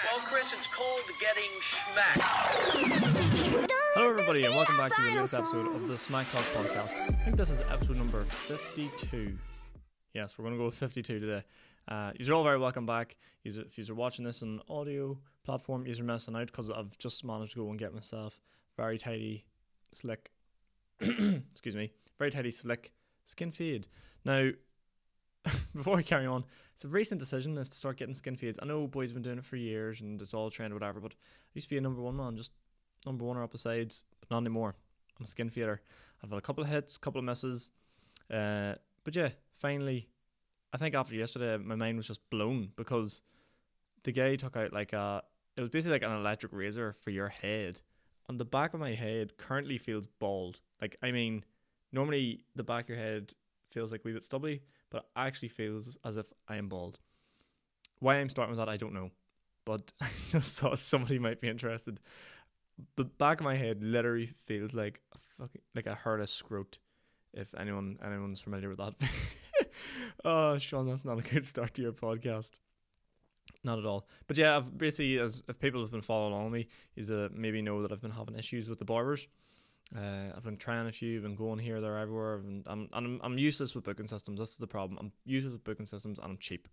Well, Chris, it's called getting smacked. Hello everybody and welcome back to the latest episode of the SMAC Talk podcast. I think this is episode number 52. Yes, we're going to go with 52 today. You're all very welcome back. If you're watching this on audio platform, you're missing out because I've just managed to go and get myself very tidy, slick, excuse me, very tidy, slick skin fade. Now, before I carry on, it's a recent decision is to start getting skin fades. I know boys have been doing it for years and it's all trend or whatever, but I used to be a number one man, just number one or up the sides, but not anymore. I'm a skin fader. I've had a couple of hits, couple of misses, but yeah, finally, I think after yesterday, my mind was just blown because the guy took out it was basically like an electric razor for your head, and the back of my head currently feels bald. Normally the back of your head feels like a wee bit stubbly, but it actually feels as if I am bald. Why I'm starting with that, I don't know, but I just thought somebody might be interested. The back of my head literally feels like I heard a scrote. If anyone's familiar with that. Oh, Sean, that's not a good start to your podcast. Not at all. But yeah, I've basically, if people have been following along me, maybe know that I've been having issues with the barbers. I've been trying a few, been going here, there, everywhere, and I'm useless with booking systems. This is the problem. I'm useless with booking systems, and I'm cheap.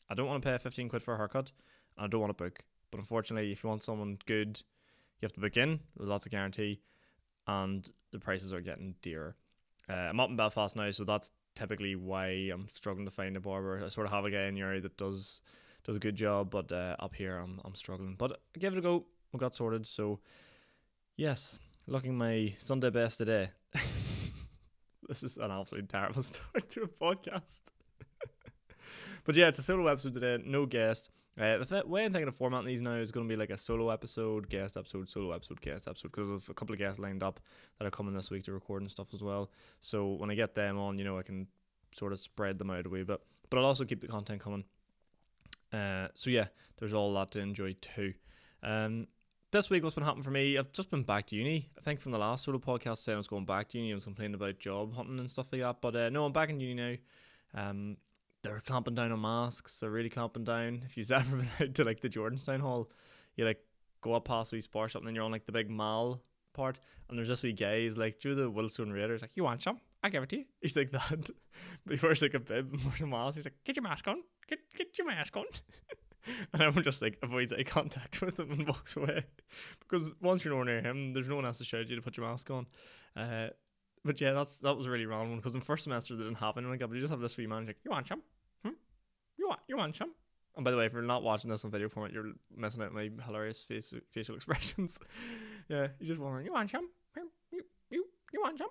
I don't want to pay 15 quid for a haircut, and I don't want to book. But unfortunately, if you want someone good, you have to book in. There's lots of guarantee, and the prices are getting dearer. I'm up in Belfast now, so that's typically why I'm struggling to find a barber. I sort of have a guy in the area that does a good job, but up here I'm struggling. But I gave it a go. We got sorted. So yes, looking my Sunday best today. This is an absolutely terrible start to a podcast. But yeah, it's a solo episode today. No guest. The way I'm thinking of formatting these now is going to be like a solo episode, guest episode, solo episode, guest episode, because I've a couple of guests lined up that are coming this week to record and stuff as well. So when I get them on, I can sort of spread them out a wee bit, but I'll also keep the content coming. So yeah, there's all that to enjoy too. This week, what's been happening for me? I've just been back to uni. I think from the last solo podcast, saying I was going back to uni, I was complaining about job hunting and stuff like that. But no, I'm back in uni now. They're clamping down on masks. They're really clamping down. If you've ever been out to like the Jordanstown Hall, you like go up past wee spar shop and then you're on like the big mall part, and there's just wee guys like through the Willstone Raiders like, you want some? I give it to you. He's like that. But he wears like a bib and wears a mask. He's like, get your mask on. Get your mask on. And everyone just like avoids eye contact with him and walks away, because once you're nowhere near him, there's no one else to shout you to put your mask on. But yeah, that was a really wrong one, because in first semester they didn't have anyone like that, but you just have this wee man like, you want some? You want some? And by the way, if you're not watching this on video format, you're missing out my hilarious facial expressions. Yeah, you just wondering, you want some? You want some?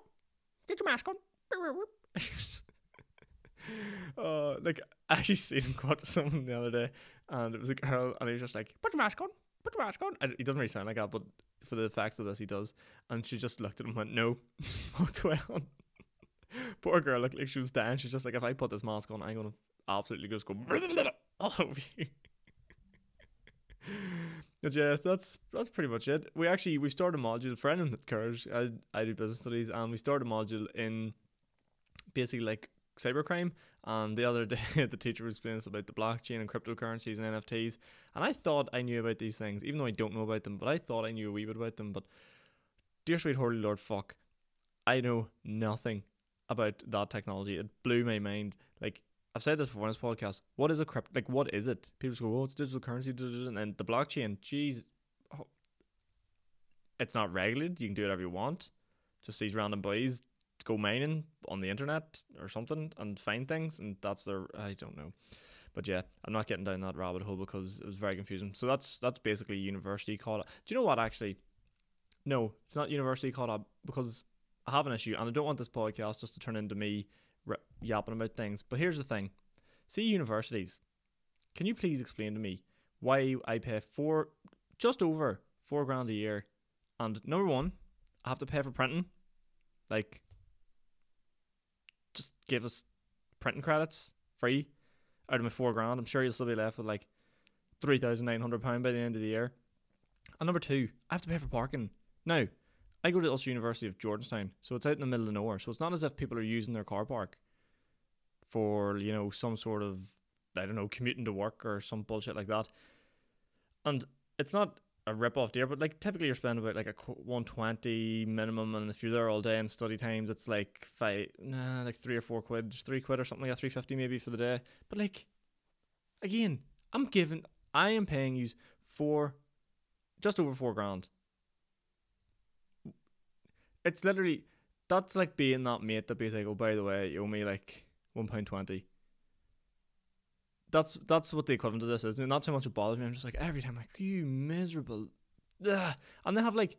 Get your mask on. I actually seen him go out to someone the other day, and it was a girl, and he was just like, put your mask on. He doesn't really sound like that, but for the effects of this, he does. And she just looked at him and went, no, smoked away on. Poor girl looked like she was dying. She's just like, if I put this mask on, I'm going to absolutely just go all over you. But yeah, that's pretty much it. We started a module for anyone that cares. I do business studies, and we started a module in basically like cybercrime. And the other day the teacher was explaining us about the blockchain and cryptocurrencies and NFTs, and I thought I knew about these things, even though I don't know about them, but I thought I knew a wee bit about them. But dear sweet holy Lord fuck, I know nothing about that technology. It blew my mind. Like, I've said this before on this podcast, what is a what is it? People just go, oh, it's digital currency, and then the blockchain, jeez, it's not regulated, you can do whatever you want. Just these random boys go mining on the internet or something and find things, and that's I don't know. But yeah, I'm not getting down that rabbit hole because it was very confusing. So that's basically university caught up. Do you know what, actually? No, it's not university caught up, because I have an issue, and I don't want this podcast just to turn into me yapping about things. But here's the thing. See, universities, can you please explain to me why I pay just over $4,000 a year, and number one, I have to pay for printing? Like, just give us printing credits free out of my $4,000. I'm sure you'll still be left with like £3,900 by the end of the year. And number two, I have to pay for parking. Now, I go to Ulster University of Jordanstown, so it's out in the middle of nowhere. So it's not as if people are using their car park for, some sort of, I don't know, commuting to work or some bullshit like that. And it's not a rip off dear, but like typically you're spending about like a 120 minimum, and if you're there all day in study times, it's like like 3 or 4 quid, £3 or something like that, 350 maybe for the day. But like, again, I am paying you just over £4 grand. It's literally, that's like being that mate that be like, oh, by the way, you owe me like £1.20. That's what the equivalent of this is. I mean, not so much it bothers me. I'm just like, every time, like, you miserable. Ugh. And they have like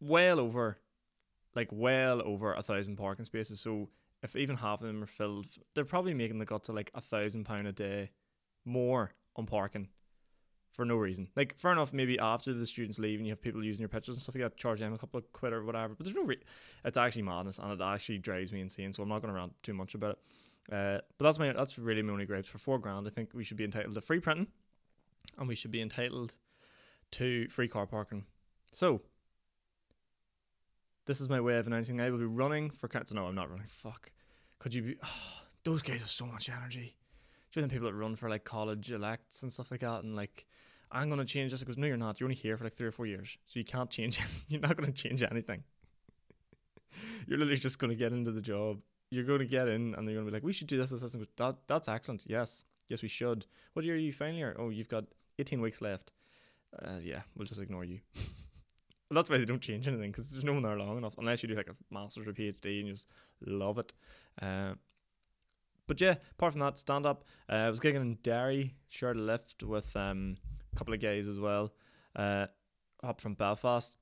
well over 1,000 parking spaces. So if even half of them are filled, they're probably making the guts of like £1,000 a day more on parking for no reason. Like, fair enough, maybe after the students leave and you have people using your pictures and stuff, you got to charge them a couple of quid or whatever. But there's no it's actually madness, and it actually drives me insane. So I'm not going to rant too much about it. But that's really my only gripes. For £4 grand, I think we should be entitled to free printing, and we should be entitled to free car parking. So this is my way of announcing I will be running for council. No, I'm not running. Fuck. Could you be? Oh, those guys have so much energy. Do you know people that run for like college elects and stuff like that, and like, I'm gonna change this? It goes, no, you're not. You're only here for like 3 or 4 years, so you can't change. You're not gonna change anything. You're literally just gonna get into the job. You're going to get in and they're going to be like, we should do this. That's excellent. Yes, we should. What year are you final year? Oh, you've got 18 weeks left. Yeah, we'll just ignore you. Well, that's why they don't change anything, because there's no one there long enough, unless you do like a master's or PhD and you just love it. But yeah, apart from that, stand up. I was gigging in Derry, shared a lift with a couple of guys as well. Up from Belfast,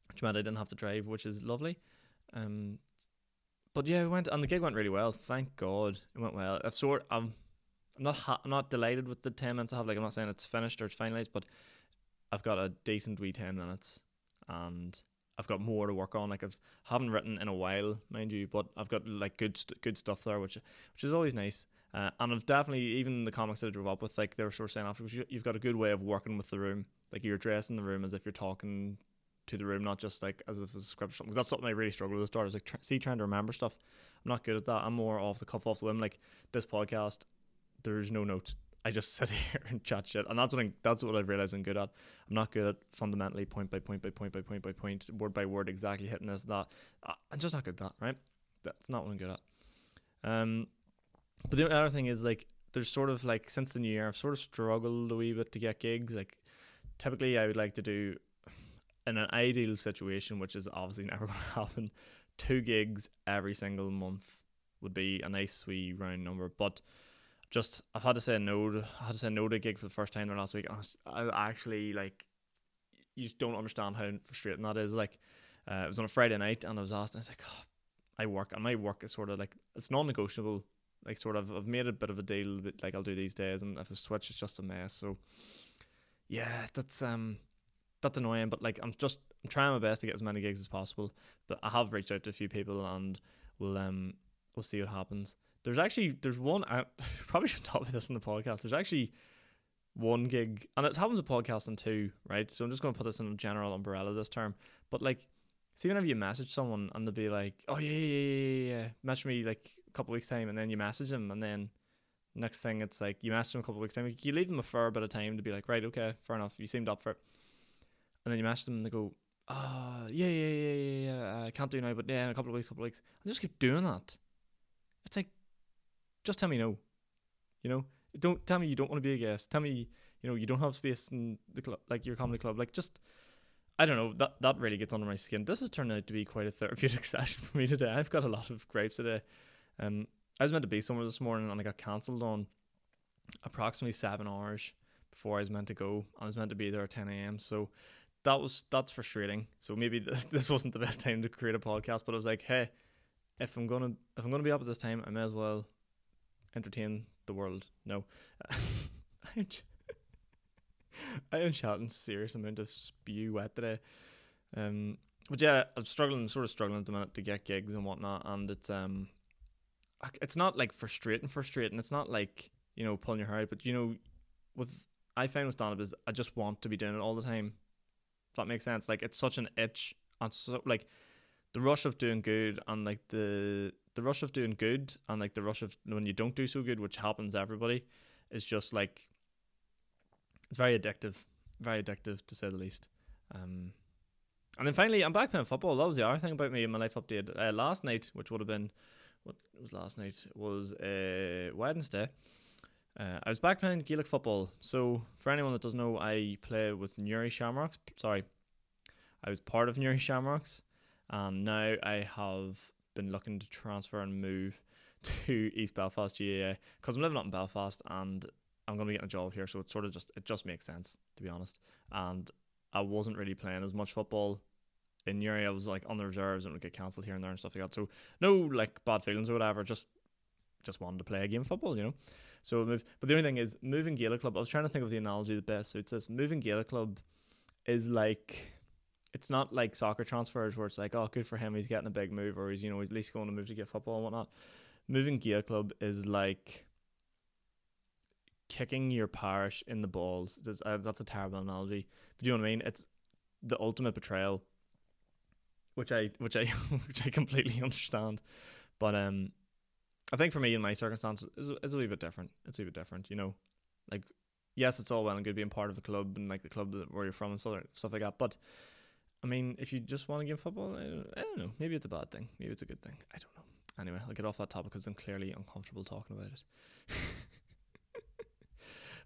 which meant I didn't have to drive, which is lovely. But yeah, we went, and the gig went really well. Thank God it went well. I'm not delighted with the 10 minutes I have. Like, I'm not saying it's finished or it's finalized, but I've got a decent wee 10 minutes, and I've got more to work on. Like, haven't written in a while, mind you, but I've got like good stuff there, which is always nice. And I've definitely, even the comics that I drove up with, like, they were sort of saying afterwards, you've got a good way of working with the room. Like, you're dressing the room as if you're talking to the room, not just like as if it's a script or something. Because that's something I really struggle with at the start. Is like trying to remember stuff. I'm not good at that. I'm more off the cuff, off the whim. Like this podcast, there's no notes. I just sit here and chat shit, and that's what I've realized I'm good at. I'm not good at fundamentally point by point, word by word, exactly hitting this that. I'm just not good at that. Right? That's not what I'm good at. But the other thing is, like, there's sort of like, since the new year, I've sort of struggled a wee bit to get gigs. Like, typically I would like to do, in an ideal situation, which is obviously never going to happen, 2 gigs every single month would be a nice wee round number. But just, I've had to say no to a gig for the first time there last week. I actually, like, you just don't understand how frustrating that is. Like, it was on a Friday night, and I was asked, and I was like, oh, I work, and my work is sort of like, it's non-negotiable. Like, sort of, I've made a bit of a deal, but like, I'll do these days, and if I switch, it's just a mess. So yeah, that's annoying, but like, I'm trying my best to get as many gigs as possible. But I have reached out to a few people, and we'll see what happens. There's one, I probably should talk about this in the podcast. There's actually one gig, and it happens with podcasting too, right? So I'm just going to put this in a general umbrella this term. But like, see, whenever you message someone and they'll be like, oh yeah, message me like a couple of weeks time, and then you message them, and then next thing it's like you message them a couple of weeks time. You leave them a fair bit of time to be like, right, okay, fair enough, you seemed up for it. And then you message them and they go, yeah, I can't do now, but yeah, in a couple of weeks. And just keep doing that. It's like, just tell me no. You know, don't tell me you don't want to be a guest. Tell me, you know, you don't have space in the club, like your comedy club. Like, just, I don't know, that really gets under my skin. This has turned out to be quite a therapeutic session for me today. I've got a lot of gripes today. I was meant to be somewhere this morning, and I got cancelled on approximately 7 hours before I was meant to go. I was meant to be there at 10 a.m. So that's frustrating. So maybe this wasn't the best time to create a podcast, but I was like, hey, if I'm gonna be up at this time, I may as well entertain the world. No, I am shouting serious amount of spew wet today. But yeah, I'm struggling at the minute to get gigs and whatnot, and it's not like frustrating. It's not like, you know, pulling your hair out, but you know, I find with stand-up is I just want to be doing it all the time. If that makes sense. Like, it's such an itch, and so like the rush of doing good, and like the rush of doing good, and like the rush of when you don't do so good, which happens to everybody, is just like, It's very addictive to say the least. And then finally, I'm back playing football. That was the other thing about me in my life update. Last night, which would have been, what was last night? Was Wednesday. I was back playing Gaelic football. So for anyone that doesn't know, I play with Newry Shamrocks. Sorry, I was part of Newry Shamrocks, and now I have been looking to transfer and move to East Belfast GAA because I'm living up in Belfast and I'm going to be getting a job here. So it just makes sense, to be honest. And I wasn't really playing as much football in Newry. I was like on the reserves and it would get cancelled here and there and stuff like that. So no like bad feelings or whatever. Just wanted to play a game of football, you know. So I moved. But the only thing is, moving Gaelic club, I was trying to think of the analogy that best suits this. Moving Gaelic club is like, it's not like soccer transfers where it's like, oh, good for him, he's getting a big move, or he's at least going to move to get football and whatnot. Moving Gaelic club is like kicking your parish in the balls. That's a terrible analogy, but you know what I mean. It's the ultimate betrayal, which I completely understand. But I think for me in my circumstances, it's a wee bit different. It's a wee bit different, you know. Like, yes, it's all well and good being part of a club and like the club where you're from and stuff like that. But I mean, if you just want to game football, I don't know. Maybe it's a bad thing. Maybe it's a good thing. I don't know. Anyway, I'll get off that topic because I'm clearly uncomfortable talking about it.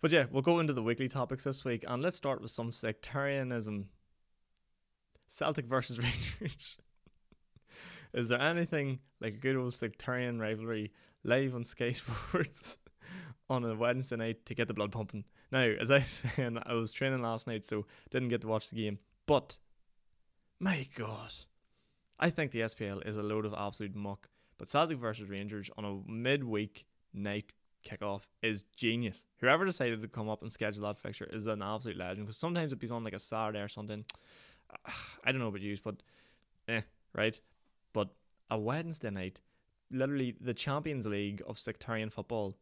But yeah, we'll go into the weekly topics this week, and let's start with some sectarianism. Celtic versus Rangers. Is there anything like a good old sectarian rivalry live on Sky Sports on a Wednesday night to get the blood pumping? Now, as I said, I was training last night, so didn't get to watch the game. But, my God, I think the SPL is a load of absolute muck. But Celtic versus Rangers on a midweek night kickoff is genius. Whoever decided to come up and schedule that fixture is an absolute legend, because sometimes it be on like a Saturday or something. I don't know about you, but right? But a Wednesday night, literally the Champions League of sectarian football,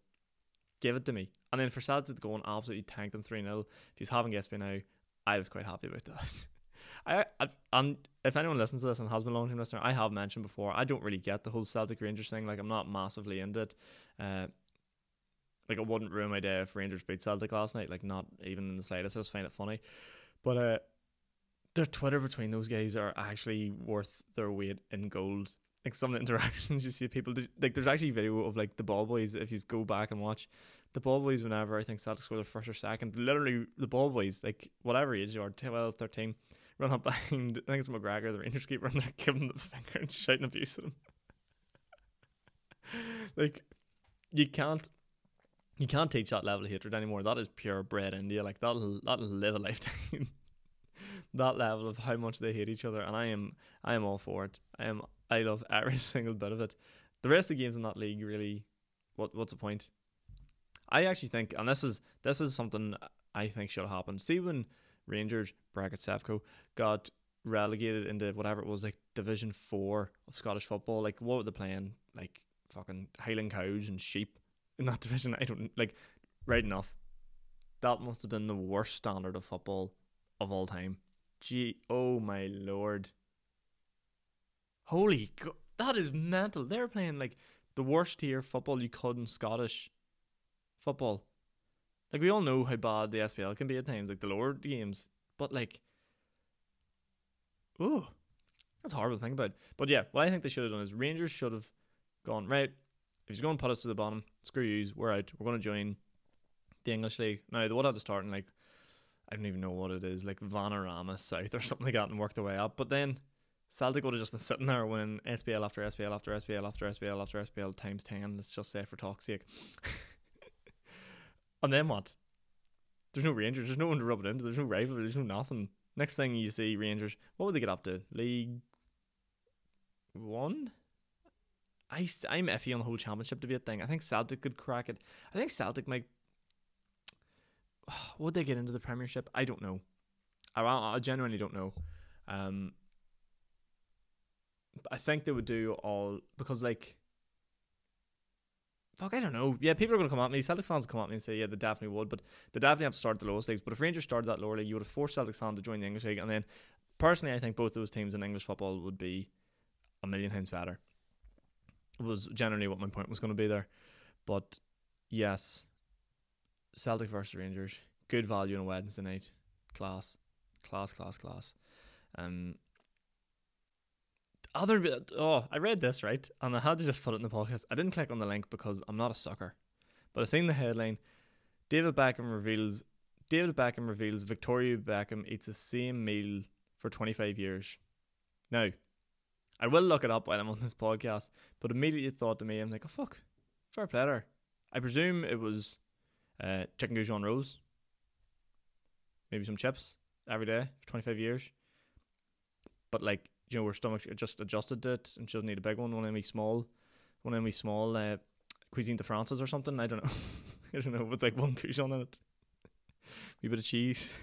give it to me. And then for Celtic to go and absolutely tank them 3-0, if he's having guessed me now, I was quite happy about that. And if anyone listens to this and has been a long time listener, I have mentioned before, I don't really get the whole Celtic Rangers thing. Like, I'm not massively into it. Like, it wouldn't ruin my day if Rangers beat Celtic last night. Like, not even in the slightest. I just find it funny. But their Twitter between those guys are actually worth their weight in gold. Like, some of the interactions you see people do, like, there's actually video of like the ball boys. If you go back and watch the ball boys, whenever I think Celtic score their first or second, literally the ball boys, like whatever age you are, 12, 13, run up behind, I think it's McGregor, the Rangers keeper, and they're giving him the finger and shouting abuse at him. Like, you can't teach that level of hatred anymore. That is pure bred India. Like, that'll live a lifetime. That level of how much they hate each other, and I am all for it. I love every single bit of it. The rest of the games in that league, really, what's the point? I actually think, and this is something I think should have happened. See, when Rangers (Sevco) got relegated into whatever it was, like Division 4 of Scottish football, like what were they playing? Like fucking Highland cows and sheep in that division. I don't like. Right enough, that must have been the worst standard of football of all time. Gee, oh my lord. Holy God, that is mental. They're playing like the worst tier football you could in Scottish football. Like, we all know how bad the SPL can be at times, like the lower games. But like, oh, that's horrible to think about. But yeah, what I think they should have done is Rangers should have gone, right, if you're going to put us to the bottom, screw yous, we're out. We're going to join the English League. Now, they would have to start in like, I don't even know what it is, like Vanarama South or something like that, and work their way up. But then Celtic would have just been sitting there winning SPL after SPL after SPL after SPL after SPL times 10, let's just say, for talk's sake. And then what? There's no Rangers, there's no one to rub it into, there's no rivalry, there's no nothing. Next thing you see Rangers, what would they get up to? League 1? I'm iffy on the whole championship debate thing. I think Celtic could crack it. I think Celtic might. Would they get into the Premiership? I don't know. I genuinely don't know. I think they would do all, because like, fuck, I don't know. Yeah, people are going to come at me. Celtic fans come at me and say, yeah, they definitely would, but they definitely have to start the lowest leagues. But if Rangers started that lower league, you would have forced Celtic's hand to join the English League, and then personally, I think both those teams in English football would be a million times better. Was generally what my point was going to be there. But yes, Celtic versus Rangers, good value on a Wednesday night. Class. I read this, right, and I had to just put it in the podcast. I didn't click on the link because I'm not a sucker, but I seen the headline: David Beckham reveals Victoria Beckham eats the same meal for 25 years. Now, I will look it up while I'm on this podcast, but immediately it thought to me, I'm like, oh fuck, fair play to her. I presume it was chicken Goujons rolls, maybe some chips every day for 25 years. But like, you know, her stomach just adjusted to it, and she doesn't need a big one. One of them small cuisine de France's or something. I don't know. I don't know, with like one Goujon in it, a bit of cheese.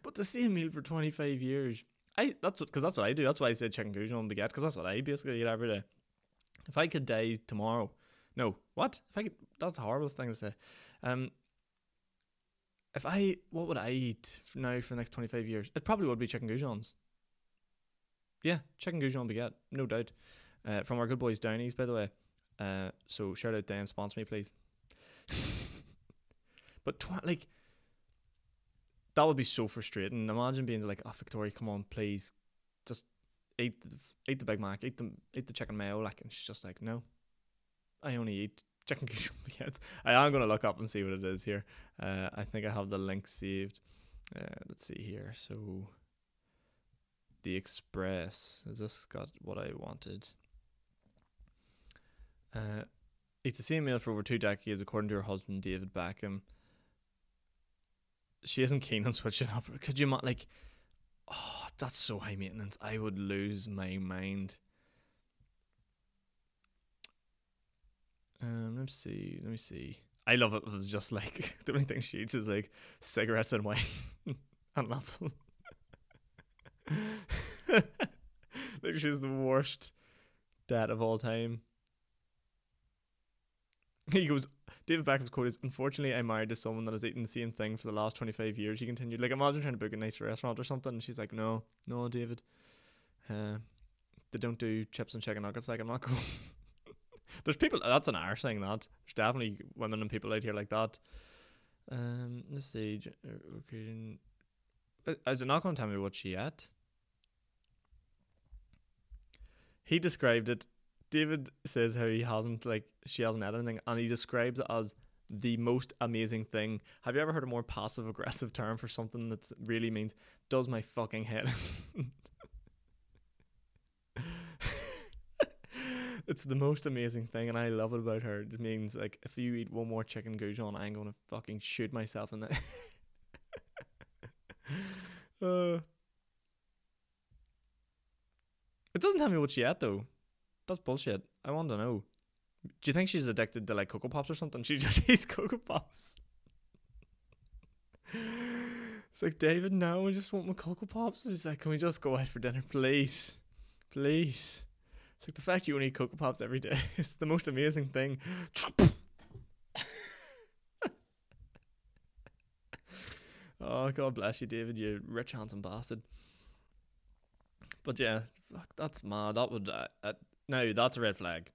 But the same meal for 25 years. That's what I do. That's why I said chicken Goujon baguette, because that's what I basically eat every day. If I could die tomorrow, no, what? If I could, that's a horrible thing to say. What would I eat now for the next 25 years? It probably would be chicken Goujons. Yeah, chicken Goujon baguette, no doubt. From our good boys Downies, by the way. So shout out them, sponsor me please. But like, that would be so frustrating. Imagine being like, oh Victoria, come on, please, just eat the Big Mac, eat the chicken mayo, like, and she's just like, no, I only eat chicken Goujon baguette. I am gonna look up and see what it is here. I think I have the link saved. Let's see here. So the Express, has this got what I wanted? Eats the same meal for over 2 decades, according to her husband David Beckham. She isn't keen on switching up. Could you like? Oh, that's so high maintenance. I would lose my mind. Let me see. I love it. It was just like the only thing she eats is like cigarettes and wine and an apple. Like, she's the worst dad of all time. He goes, David Beckham's quote is, "Unfortunately, I'm married to someone that has eaten the same thing for the last 25 years. He continued. Like, imagine trying to book a nice restaurant or something, and she's like, no, David. They don't do chips and chicken nuggets. Like, I'm not going. There's people, that's an Irish thing, that. There's definitely women and people out here like that. Let's see. Is it not going to tell me what she ate? He described it. David says how she hasn't had anything, and he describes it as the most amazing thing. Have you ever heard a more passive aggressive term for something that really means does my fucking head? It's the most amazing thing, and I love it about her. It means, like, if you eat one more chicken Goujon, I'm gonna fucking shoot myself in the It doesn't tell me what she ate though. That's bullshit. I want to know. Do you think she's addicted to like Cocoa Pops or something? She just eats Cocoa Pops. It's like, David, no, I just want my Cocoa Pops. She's like, can we just go out for dinner, please? Please. It's like, the fact you only eat Cocoa Pops every day is the most amazing thing. Oh, God bless you, David, you rich, handsome bastard. But yeah, fuck, that's mad. That would no, that's a red flag.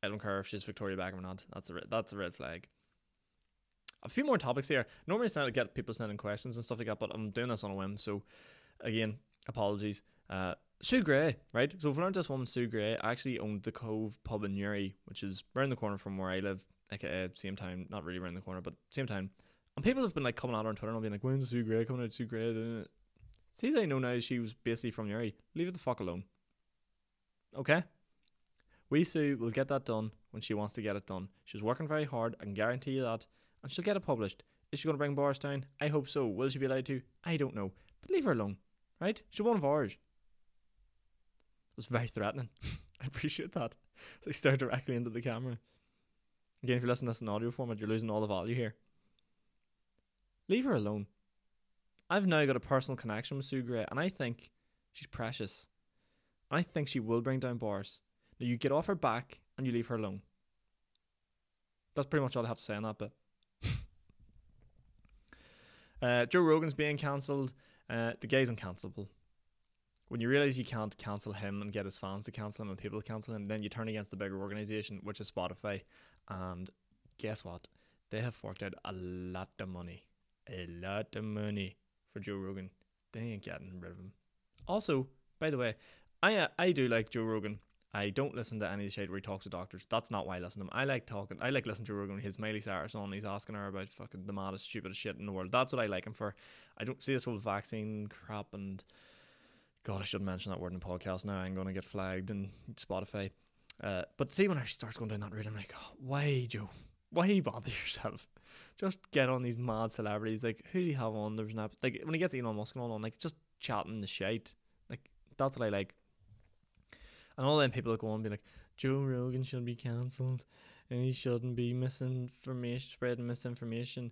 I don't care if she's Victoria Beckham or not. That's a red flag. A few more topics here. Normally I get people sending questions and stuff like that, but I'm doing this on a whim. So again, apologies. Sue Gray, right? So if we learned this woman, Sue Gray, actually owned the Cove pub in Newry, which is around the corner from where I live, aka same town, not really around the corner, but same town. And people have been like coming at her on Twitter and being like, when's Sue Gray coming out? Sue Gray. See, they know now she was basically from Newry. Leave it the fuck alone. Okay? We Sue will get that done when she wants to get it done. She's working very hard, I can guarantee you that. And she'll get it published. Is she going to bring Boris down? I hope so. Will she be allowed to? I don't know. But leave her alone. Right? She's one of ours. It's very threatening. I appreciate that. So I stare directly into the camera. Again, if you're listening to this in audio format, you're losing all the value here. Leave her alone. I've now got a personal connection with Sue Gray, and I think she's precious. I think she will bring down Boris. Now, you get off her back and you leave her alone. That's pretty much all I have to say on that bit. Joe Rogan's being cancelled. The guy's uncancelable. When you realise you can't cancel him and get his fans to cancel him and people to cancel him, then you turn against the bigger organisation, which is Spotify. And guess what? they have forked out a lot of money. A lot of money for Joe Rogan. They ain't getting rid of him. Also, by the way, I do like Joe Rogan. I don't listen to any of the shit where he talks to doctors. That's not why I listen to him. I like listening to Joe Rogan. His Miley Cyrus on. He's asking her about fucking the maddest, stupidest shit in the world. That's what I like him for. I don't see this whole vaccine crap and... God, I shouldn't mention that word in the podcast now. I'm going to get flagged in Spotify. But see, when he starts going down that route, I'm like, oh, why, Joe? Why bother yourself? Just get on these mad celebrities. Like, who do you have on? There's an like when he gets Elon Musk and all on, like, just chatting the shite. Like, that's what I like. And all them people that go on and be like, Joe Rogan should be cancelled and he shouldn't be spreading misinformation.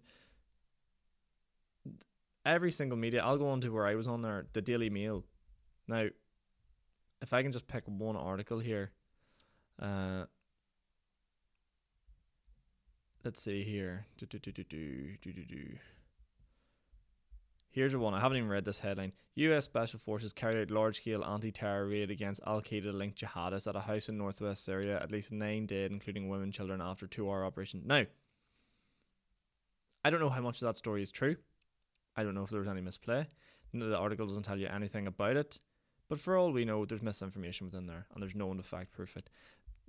Every single media, I'll go on to where I was on there, the Daily Mail. Now, if I can just pick one article here, let's see here. Here's the one. I haven't even read this headline. US Special Forces carried out large-scale anti-terror raid against Al-Qaeda-linked jihadists at a house in northwest Syria. At least 9 dead, including women and children, after a 2-hour operation. Now, I don't know how much of that story is true. I don't know if there was any misplay. The article doesn't tell you anything about it. But for all we know, there's misinformation within there, and there's no one to fact-proof it.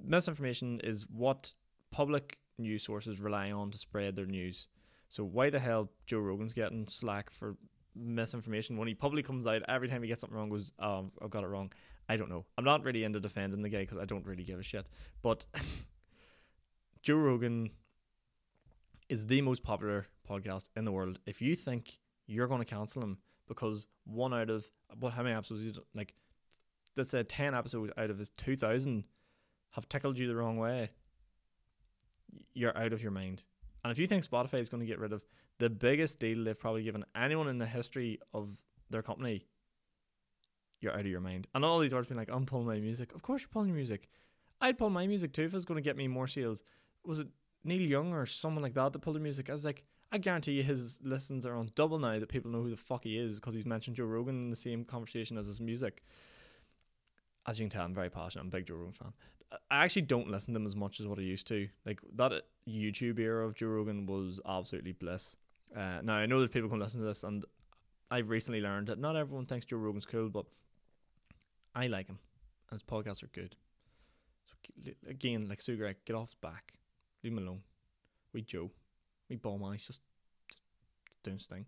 Misinformation is what public news sources rely on to spread their news. So why the hell Joe Rogan's getting slack for misinformation when he publicly comes out every time he gets something wrong, goes, oh, I've got it wrong? I don't know. I'm not really into defending the guy because I don't really give a shit. But Joe Rogan is the most popular podcast in the world. If you think you're going to cancel him because one out of, how many episodes he's done? Like, let's say 10 episodes out of his 2,000 have tickled you the wrong way, you're out of your mind. And if you think Spotify is going to get rid of the biggest deal they've probably given anyone in the history of their company, you're out of your mind. And all these artists being like, I'm pulling my music. Of course you're pulling your music. I'd pull my music too if it was going to get me more sales. Was it Neil Young or someone like that pulled the music? I was like, I guarantee you his listens are on double now that people know who the fuck he is because he's mentioned Joe Rogan in the same conversation as his music. As you can tell, I'm very passionate. I'm a big Joe Rogan fan. I actually don't listen to him as much as what I used to. Like, that YouTube era of Joe Rogan was absolutely bliss. Now, I know that people can listen to this, and I've recently learned that not everyone thinks Joe Rogan's cool, but I like him, and his podcasts are good. So, again, like Sue Greg, get off his back. Leave him alone. We Joe. We ball mice, just doing his thing.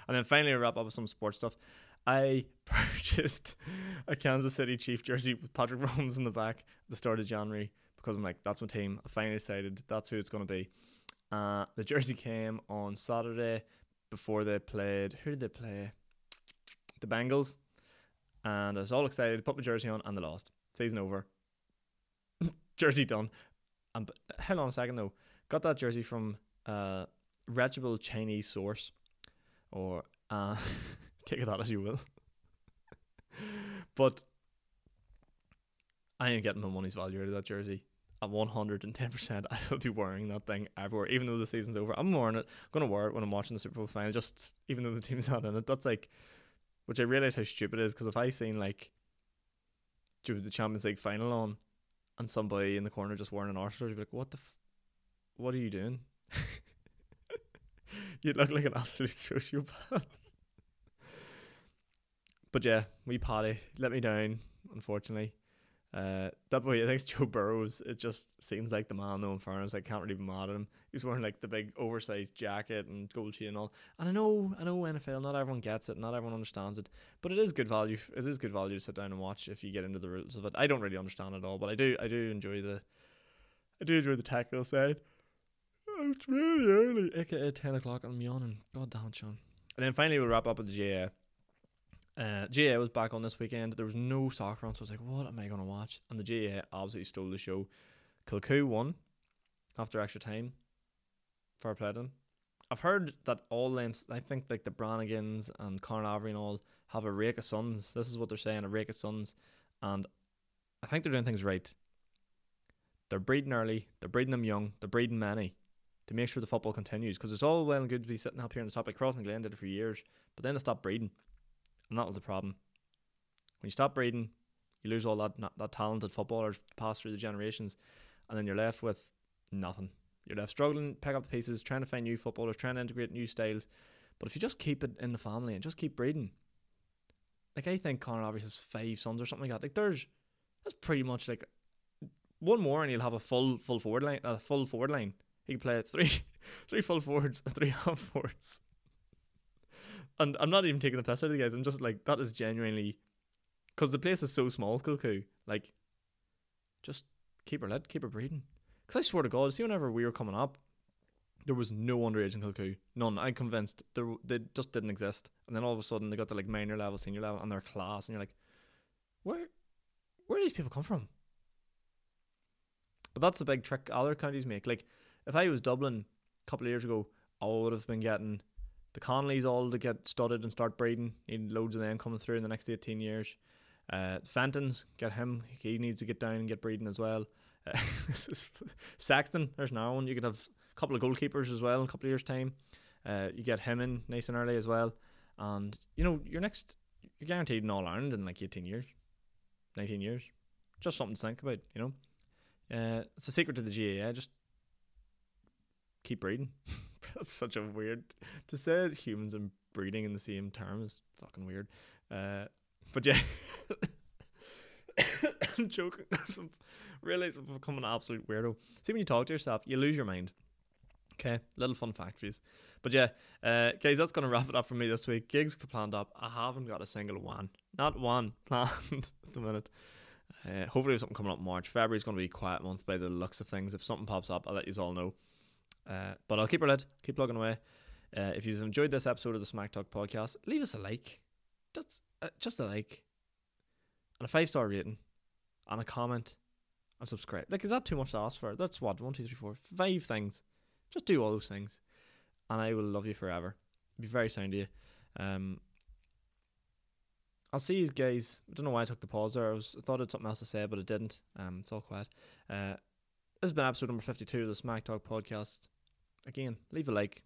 And then finally, I'll wrap up with some sports stuff. I purchased a Kansas City Chief jersey with Patrick Mahomes in the back at the start of January because I'm like, that's my team. I finally decided that's who it's going to be. The jersey came on Saturday before they played. Who did they play? The Bengals. And I was all excited, put my jersey on, and they lost. Season over. Jersey done. And hang on a second though. Got that jersey from reputable Chinese source, or take that as you will. But I ain't getting my money's value out of that jersey. At 110%, I will be wearing that thing everywhere, even though the season's over. I'm wearing it. I'm going to wear it when I'm watching the Super Bowl final, just even though the team's not in it. That's like, which I realise how stupid it is, because if I seen like the Champions League final on and somebody in the corner just wearing an Arsenal jersey, I'd be like, what are you doing? You'd look like an absolute sociopath. But yeah, wee Paddy let me down, unfortunately. That boy, I think it's Joe Burrows. It just seems like the man though, in fairness. I can't really be mad at him. He was wearing like the big oversized jacket and gold chain and all. And I know NFL, not everyone gets it, not everyone understands it, but it is good value. It is good value to sit down and watch if you get into the rules of it. I don't really understand it all, but I do enjoy the technical side. It's really early, aka 10 o'clock, and I'm yawning. God damn it, Sean. And then finally we'll wrap up with the GA. GA was back on this weekend. There was no soccer on, so I was like, what am I going to watch? And the GA absolutely stole the show. Kilcoo won after extra time. Fair play to them. I've heard that all them, I think like the Brannigans and Conor and all have a rake of sons. This is what they're saying, a rake of sons. And I think they're doing things right. They're breeding early, they're breeding them young, they're breeding many to make sure the football continues. Because it's all well and good to be sitting up here on the top. Like Cross and Glen did it for years, but then they stopped breeding. And that was the problem. When you stop breeding, you lose all that talented footballers passed through the generations, and then you're left with nothing. You're left struggling, pick up the pieces, trying to find new footballers, trying to integrate new styles. But if you just keep it in the family and just keep breeding, like I think Conor obviously has 5 sons or something like that. Like that's pretty much like one more and you'll have a full forward line. He can play at three full forwards and 3 half forwards. And I'm not even taking the piss out of the guys. I'm just like, that is genuinely, because the place is so small, Kilcoo. Like, just keep her lit, keep her breeding. Because I swear to God, see, whenever we were coming up, there was no underage in Kilcoo. None. I'm convinced they just didn't exist. And then all of a sudden they got to like minor level, senior level, and they're class, and you're like, where do these people come from? But that's the big trick other counties make. Like, if I was Dublin a couple of years ago, I would have been getting the Conleys all to get studded and start breeding. Need loads of them coming through in the next 18 years. Fentons, get him. He needs to get down and get breeding as well. Saxton, there's another one. You could have a couple of goalkeepers as well in a couple of years' time. You get him in nice and early as well. And, you know, you're guaranteed in All Ireland in like 18 years, 19 years. Just something to think about, you know. It's a secret to the GAA. Just keep breeding. That's such a weird to say humans and breeding in the same term is fucking weird. But yeah, I'm joking. I realize I'm becoming an absolute weirdo. See, when you talk to yourself, you lose your mind. Okay, little fun fact for you. But yeah, guys, that's gonna wrap it up for me this week. Gigs planned up. I haven't got a single one, not one planned at the minute. Hopefully there's something coming up in March. February's going to be a quiet month by the looks of things. If something pops up, I'll let you all know. But I'll keep her lit, keep plugging away. If you've enjoyed this episode of the SMAC Talk podcast, leave us a like. That's just a like. And a 5-star rating. And a comment. And subscribe. Like, is that too much to ask for? That's what? 1, 2, 3, 4, 5 things. Just do all those things. And I will love you forever. Be very sound to you. I'll see you guys. I don't know why I took the pause there. I thought I had something else to say, but it didn't. It's all quiet. This has been episode number 52 of the SMAC Talk podcast. Again, leave a like,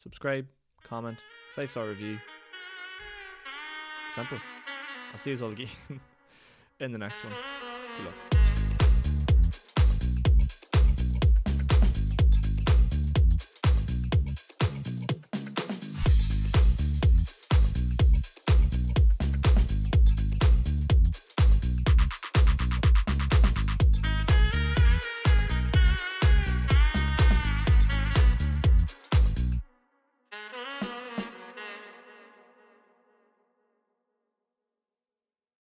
subscribe, comment, 5-star review. Simple. I'll see you all again in the next one. Good luck.